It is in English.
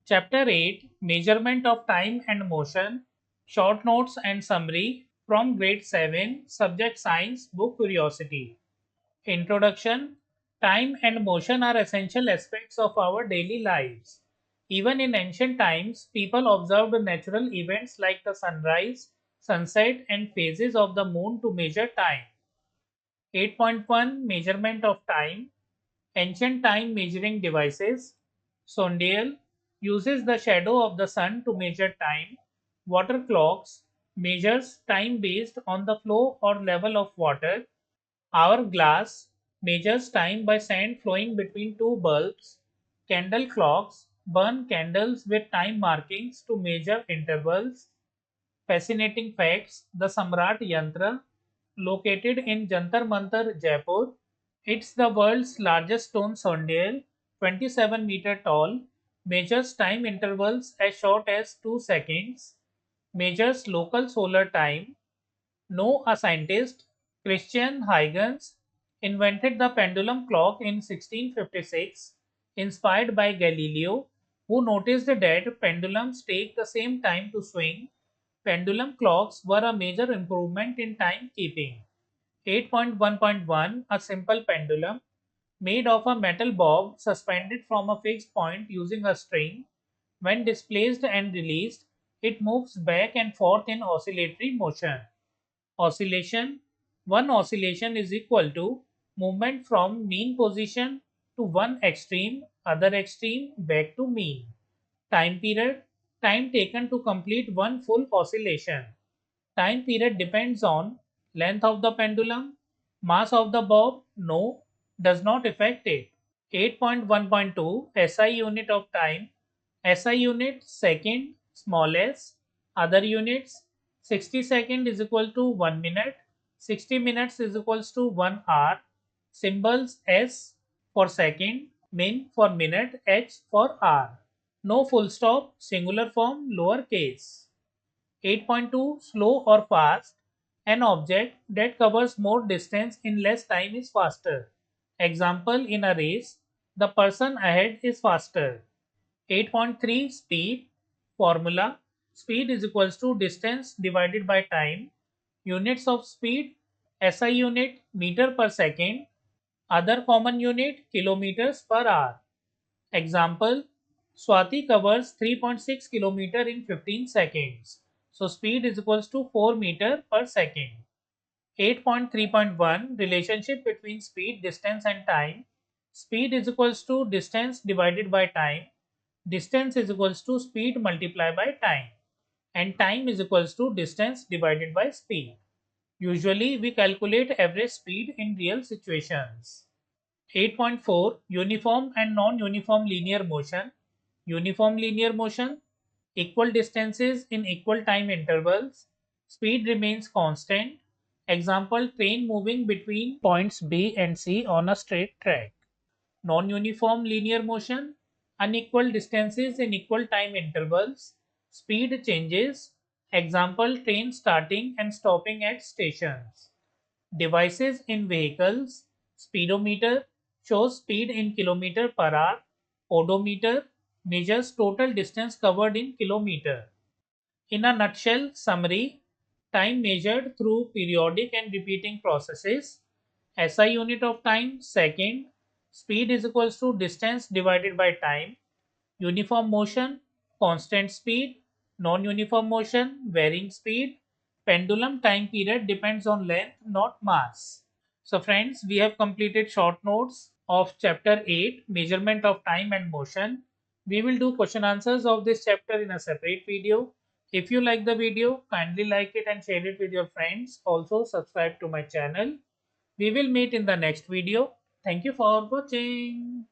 Chapter 8 Measurement of Time and Motion, Short Notes and Summary from Grade 7, Subject Science, Book Curiosity. Introduction. Time and motion are essential aspects of our daily lives. Even in ancient times, people observed natural events like the sunrise, sunset, and phases of the moon to measure time. 8.1 Measurement of Time. Ancient time measuring devices. Sundial uses the shadow of the sun to measure time. Water clocks measures time based on the flow or level of water. Hourglass measures time by sand flowing between two bulbs. Candle clocks burn candles with time markings to measure intervals. Fascinating facts. The Samrat Yantra, located in Jantar Mantar, Jaipur, it's the world's largest stone sundial, 27-meter tall, measures time intervals as short as 2 seconds, measures local solar time. Know a scientist, Christiaan Huygens, invented the pendulum clock in 1656, inspired by Galileo, who noticed that pendulums take the same time to swing. Pendulum clocks were a major improvement in timekeeping. 8.1.1 A simple pendulum, made of a metal bob suspended from a fixed point using a string. When displaced and released, it moves back and forth in oscillatory motion. Oscillation. One oscillation is equal to movement from mean position to one extreme, other extreme, back to mean. Time period. Time taken to complete one full oscillation. Time period depends on length of the pendulum, mass of the bob, no, does not affect it. 8.1.2 SI unit of time. SI unit second, small s. Other units, 60 second is equal to 1 minute, 60 minutes is equals to 1 hour. Symbols S for second, min for minute, H for hour. No full stop, singular form, lower case. 8.2 Slow or fast. An object that covers more distance in less time is faster. Example, in a race, the person ahead is faster. 8.3 Speed. Formula. Speed is equals to distance divided by time. Units of speed. SI unit meter per second. Other common unit kilometers per hour. Example, Swati covers 3.6 km in 15 seconds. So speed is equals to 4 meter per second. 8.3.1 Relationship between speed, distance and time. Speed is equals to distance divided by time. Distance is equals to speed multiplied by time. And time is equals to distance divided by speed. Usually we calculate average speed in real situations. 8.4 Uniform and non-uniform linear motion. Uniform linear motion, equal distances in equal time intervals. Speed remains constant. Example, train moving between points B and C on a straight track. Non-uniform linear motion, unequal distances in equal time intervals. Speed changes. Example, train starting and stopping at stations. Devices in vehicles. Speedometer shows speed in kilometer per hour. Odometer measures total distance covered in kilometer. In a nutshell, summary, time measured through periodic and repeating processes. SI unit of time, second. Speed is equals to distance divided by time. Uniform motion, constant speed. Non-uniform motion, varying speed. Pendulum time period depends on length, not mass. So friends, we have completed short notes of chapter 8, measurement of time and motion. We will do question answers of this chapter in a separate video. If you like the video, kindly like it and share it with your friends. Also subscribe to my channel. We will meet in the next video. Thank you for watching.